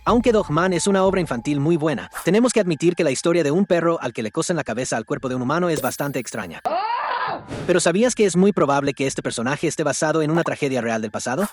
Aunque Dogman es una obra infantil muy buena, tenemos que admitir que la historia de un perro al que le cosen la cabeza al cuerpo de un humano es bastante extraña. ¿Pero sabías que es muy probable que este personaje esté basado en una tragedia real del pasado?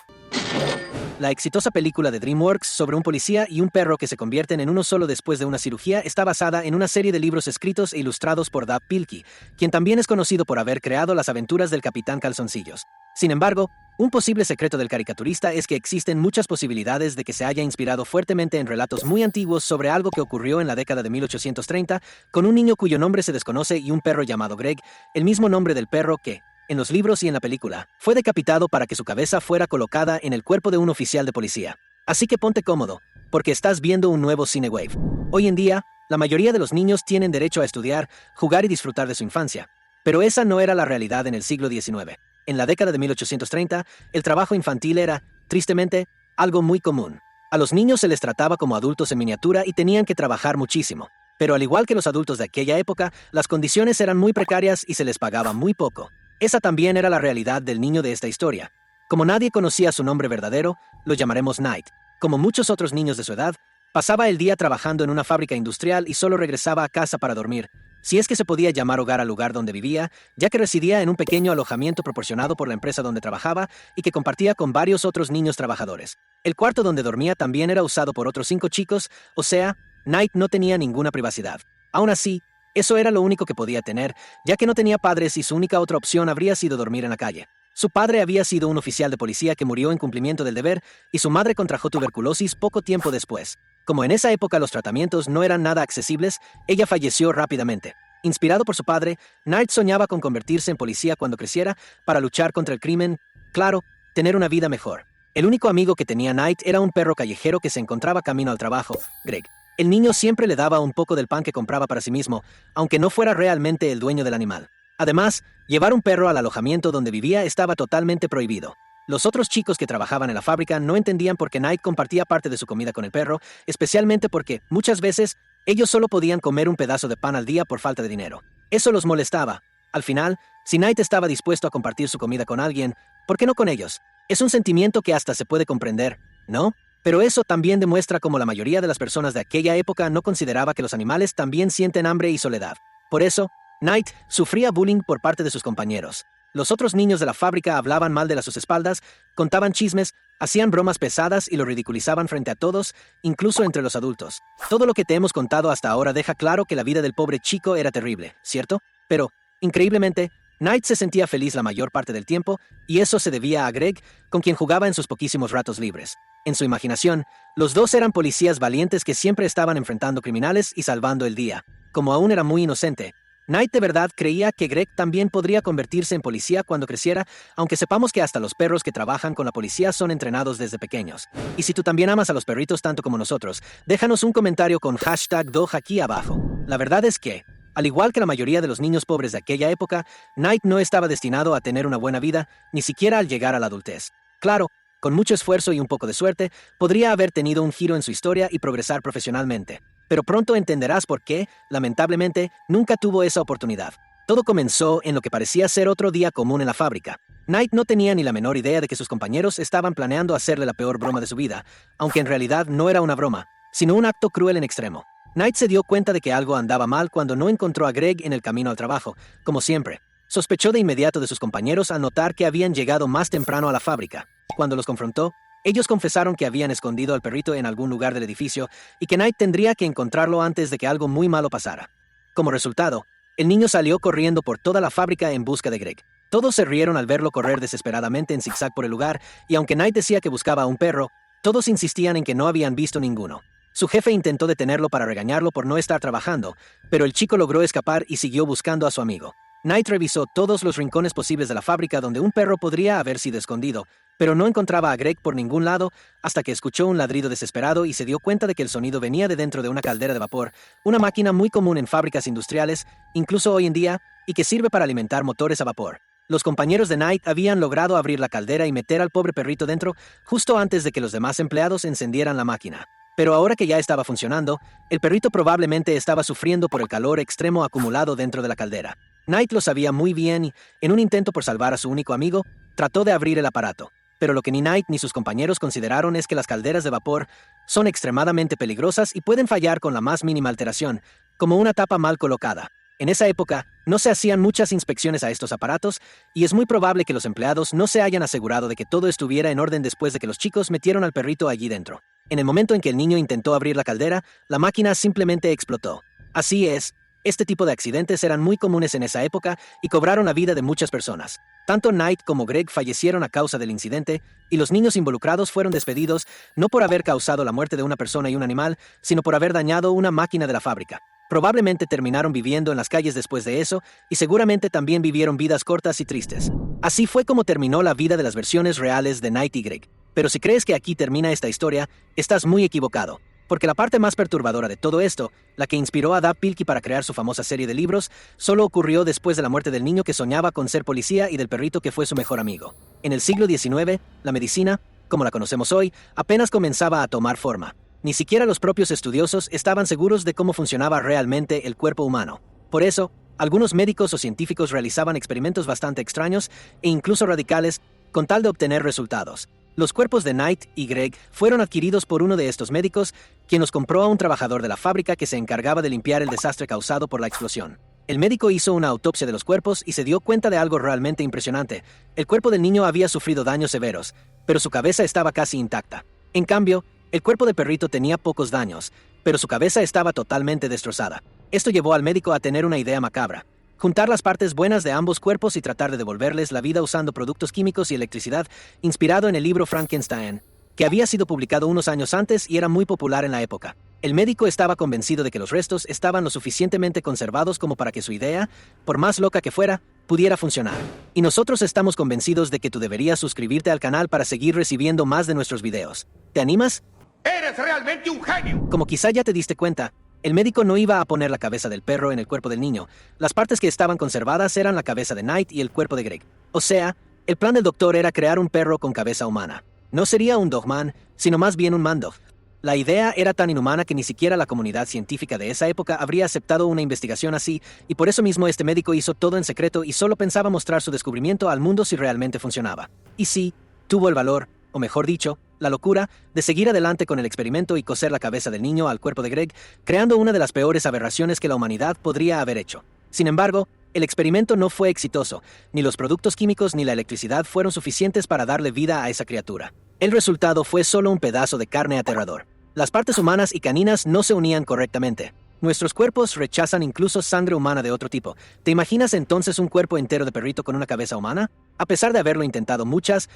La exitosa película de DreamWorks sobre un policía y un perro que se convierten en uno solo después de una cirugía está basada en una serie de libros escritos e ilustrados por Dav Pilkey, quien también es conocido por haber creado las aventuras del Capitán Calzoncillos. Sin embargo, un posible secreto del caricaturista es que existen muchas posibilidades de que se haya inspirado fuertemente en relatos muy antiguos sobre algo que ocurrió en la década de 1830 con un niño cuyo nombre se desconoce y un perro llamado Greg, el mismo nombre del perro que, en los libros y en la película, fue decapitado para que su cabeza fuera colocada en el cuerpo de un oficial de policía. Así que ponte cómodo, porque estás viendo un nuevo Cinewave. Hoy en día, la mayoría de los niños tienen derecho a estudiar, jugar y disfrutar de su infancia. Pero esa no era la realidad en el siglo XIX. En la década de 1830, el trabajo infantil era, tristemente, algo muy común. A los niños se les trataba como adultos en miniatura y tenían que trabajar muchísimo. Pero al igual que los adultos de aquella época, las condiciones eran muy precarias y se les pagaba muy poco. Esa también era la realidad del niño de esta historia. Como nadie conocía su nombre verdadero, lo llamaremos Knight. Como muchos otros niños de su edad, pasaba el día trabajando en una fábrica industrial y solo regresaba a casa para dormir, si es que se podía llamar hogar al lugar donde vivía, ya que residía en un pequeño alojamiento proporcionado por la empresa donde trabajaba y que compartía con varios otros niños trabajadores. El cuarto donde dormía también era usado por otros 5 chicos, o sea, Knight no tenía ninguna privacidad. Aún así, eso era lo único que podía tener, ya que no tenía padres y su única otra opción habría sido dormir en la calle. Su padre había sido un oficial de policía que murió en cumplimiento del deber y su madre contrajo tuberculosis poco tiempo después. Como en esa época los tratamientos no eran nada accesibles, ella falleció rápidamente. Inspirado por su padre, Knight soñaba con convertirse en policía cuando creciera para luchar contra el crimen, claro, tener una vida mejor. El único amigo que tenía Knight era un perro callejero que se encontraba camino al trabajo, Greg. El niño siempre le daba un poco del pan que compraba para sí mismo, aunque no fuera realmente el dueño del animal. Además, llevar un perro al alojamiento donde vivía estaba totalmente prohibido. Los otros chicos que trabajaban en la fábrica no entendían por qué Knight compartía parte de su comida con el perro, especialmente porque, muchas veces, ellos solo podían comer un pedazo de pan al día por falta de dinero. Eso los molestaba. Al final, si Knight estaba dispuesto a compartir su comida con alguien, ¿por qué no con ellos? Es un sentimiento que hasta se puede comprender, ¿no? Pero eso también demuestra cómo la mayoría de las personas de aquella época no consideraba que los animales también sienten hambre y soledad. Por eso, Knight sufría bullying por parte de sus compañeros. Los otros niños de la fábrica hablaban mal de sus espaldas, contaban chismes, hacían bromas pesadas y lo ridiculizaban frente a todos, incluso entre los adultos. Todo lo que te hemos contado hasta ahora deja claro que la vida del pobre chico era terrible, ¿cierto? Pero, increíblemente, Knight se sentía feliz la mayor parte del tiempo, y eso se debía a Greg, con quien jugaba en sus poquísimos ratos libres. En su imaginación, los dos eran policías valientes que siempre estaban enfrentando criminales y salvando el día. Como aún era muy inocente, Knight de verdad creía que Greg también podría convertirse en policía cuando creciera, aunque sepamos que hasta los perros que trabajan con la policía son entrenados desde pequeños. Y si tú también amas a los perritos tanto como nosotros, déjanos un comentario con #Dog aquí abajo. La verdad es que, al igual que la mayoría de los niños pobres de aquella época, Knight no estaba destinado a tener una buena vida, ni siquiera al llegar a la adultez. Claro, con mucho esfuerzo y un poco de suerte, podría haber tenido un giro en su historia y progresar profesionalmente. Pero pronto entenderás por qué, lamentablemente, nunca tuvo esa oportunidad. Todo comenzó en lo que parecía ser otro día común en la fábrica. Knight no tenía ni la menor idea de que sus compañeros estaban planeando hacerle la peor broma de su vida, aunque en realidad no era una broma, sino un acto cruel en extremo. Knight se dio cuenta de que algo andaba mal cuando no encontró a Greg en el camino al trabajo, como siempre. Sospechó de inmediato de sus compañeros al notar que habían llegado más temprano a la fábrica. Cuando los confrontó, ellos confesaron que habían escondido al perrito en algún lugar del edificio y que Knight tendría que encontrarlo antes de que algo muy malo pasara. Como resultado, el niño salió corriendo por toda la fábrica en busca de Greg. Todos se rieron al verlo correr desesperadamente en zigzag por el lugar, y aunque Knight decía que buscaba a un perro, todos insistían en que no habían visto ninguno. Su jefe intentó detenerlo para regañarlo por no estar trabajando, pero el chico logró escapar y siguió buscando a su amigo. Knight revisó todos los rincones posibles de la fábrica donde un perro podría haber sido escondido, pero no encontraba a Greg por ningún lado hasta que escuchó un ladrido desesperado y se dio cuenta de que el sonido venía de dentro de una caldera de vapor, una máquina muy común en fábricas industriales, incluso hoy en día, y que sirve para alimentar motores a vapor. Los compañeros de Knight habían logrado abrir la caldera y meter al pobre perrito dentro justo antes de que los demás empleados encendieran la máquina. Pero ahora que ya estaba funcionando, el perrito probablemente estaba sufriendo por el calor extremo acumulado dentro de la caldera. Knight lo sabía muy bien y, en un intento por salvar a su único amigo, trató de abrir el aparato. Pero lo que ni Knight ni sus compañeros consideraron es que las calderas de vapor son extremadamente peligrosas y pueden fallar con la más mínima alteración, como una tapa mal colocada. En esa época, no se hacían muchas inspecciones a estos aparatos y es muy probable que los empleados no se hayan asegurado de que todo estuviera en orden después de que los chicos metieron al perrito allí dentro. En el momento en que el niño intentó abrir la caldera, la máquina simplemente explotó. Así es, este tipo de accidentes eran muy comunes en esa época y cobraron la vida de muchas personas. Tanto Knight como Greg fallecieron a causa del incidente, y los niños involucrados fueron despedidos no por haber causado la muerte de una persona y un animal, sino por haber dañado una máquina de la fábrica. Probablemente terminaron viviendo en las calles después de eso, y seguramente también vivieron vidas cortas y tristes. Así fue como terminó la vida de las versiones reales de Knight y Greg. Pero si crees que aquí termina esta historia, estás muy equivocado. Porque la parte más perturbadora de todo esto, la que inspiró a Dav Pilkey para crear su famosa serie de libros, solo ocurrió después de la muerte del niño que soñaba con ser policía y del perrito que fue su mejor amigo. En el siglo XIX, la medicina, como la conocemos hoy, apenas comenzaba a tomar forma. Ni siquiera los propios estudiosos estaban seguros de cómo funcionaba realmente el cuerpo humano. Por eso, algunos médicos o científicos realizaban experimentos bastante extraños e incluso radicales con tal de obtener resultados. Los cuerpos de Knight y Greg fueron adquiridos por uno de estos médicos, quien los compró a un trabajador de la fábrica que se encargaba de limpiar el desastre causado por la explosión. El médico hizo una autopsia de los cuerpos y se dio cuenta de algo realmente impresionante. El cuerpo del niño había sufrido daños severos, pero su cabeza estaba casi intacta. En cambio, el cuerpo del perrito tenía pocos daños, pero su cabeza estaba totalmente destrozada. Esto llevó al médico a tener una idea macabra: juntar las partes buenas de ambos cuerpos y tratar de devolverles la vida usando productos químicos y electricidad, inspirado en el libro Frankenstein, que había sido publicado unos años antes y era muy popular en la época. El médico estaba convencido de que los restos estaban lo suficientemente conservados como para que su idea, por más loca que fuera, pudiera funcionar. Y nosotros estamos convencidos de que tú deberías suscribirte al canal para seguir recibiendo más de nuestros videos. ¿Te animas? ¡Eres realmente un genio! Como quizá ya te diste cuenta, el médico no iba a poner la cabeza del perro en el cuerpo del niño. Las partes que estaban conservadas eran la cabeza de Knight y el cuerpo de Greg. O sea, el plan del doctor era crear un perro con cabeza humana. No sería un Dogman, sino más bien un Mandog. La idea era tan inhumana que ni siquiera la comunidad científica de esa época habría aceptado una investigación así, y por eso mismo este médico hizo todo en secreto y solo pensaba mostrar su descubrimiento al mundo si realmente funcionaba. Y sí, tuvo el valor, o mejor dicho, la locura, de seguir adelante con el experimento y coser la cabeza del niño al cuerpo de Greg, creando una de las peores aberraciones que la humanidad podría haber hecho. Sin embargo, el experimento no fue exitoso, ni los productos químicos ni la electricidad fueron suficientes para darle vida a esa criatura. El resultado fue solo un pedazo de carne aterrador. Las partes humanas y caninas no se unían correctamente. Nuestros cuerpos rechazan incluso sangre humana de otro tipo. ¿Te imaginas entonces un cuerpo entero de perrito con una cabeza humana? A pesar de haberlo intentado muchas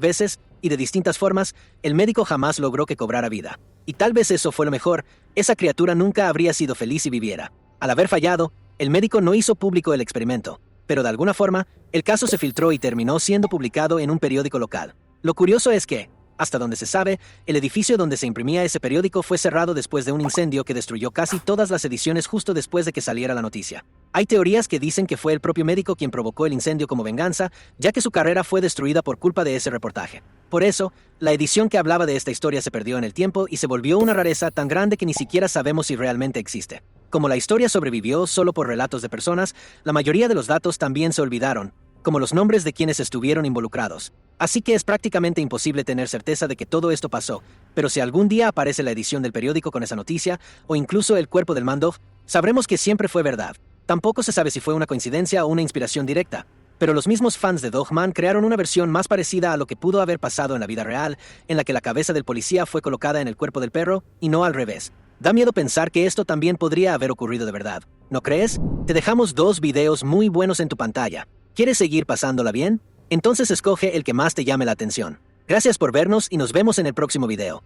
veces y de distintas formas, el médico jamás logró que cobrara vida. Y tal vez eso fue lo mejor: esa criatura nunca habría sido feliz si viviera. Al haber fallado, el médico no hizo público el experimento, pero de alguna forma, el caso se filtró y terminó siendo publicado en un periódico local. Lo curioso es que, hasta donde se sabe, el edificio donde se imprimía ese periódico fue cerrado después de un incendio que destruyó casi todas las ediciones justo después de que saliera la noticia. Hay teorías que dicen que fue el propio médico quien provocó el incendio como venganza, ya que su carrera fue destruida por culpa de ese reportaje. Por eso, la edición que hablaba de esta historia se perdió en el tiempo y se volvió una rareza tan grande que ni siquiera sabemos si realmente existe. Como la historia sobrevivió solo por relatos de personas, la mayoría de los datos también se olvidaron, como los nombres de quienes estuvieron involucrados. Así que es prácticamente imposible tener certeza de que todo esto pasó, pero si algún día aparece la edición del periódico con esa noticia, o incluso el cuerpo del Mandog, sabremos que siempre fue verdad. Tampoco se sabe si fue una coincidencia o una inspiración directa, pero los mismos fans de Dogman crearon una versión más parecida a lo que pudo haber pasado en la vida real, en la que la cabeza del policía fue colocada en el cuerpo del perro, y no al revés. Da miedo pensar que esto también podría haber ocurrido de verdad, ¿no crees? Te dejamos 2 videos muy buenos en tu pantalla. ¿Quieres seguir pasándola bien? Entonces escoge el que más te llame la atención. Gracias por vernos y nos vemos en el próximo video.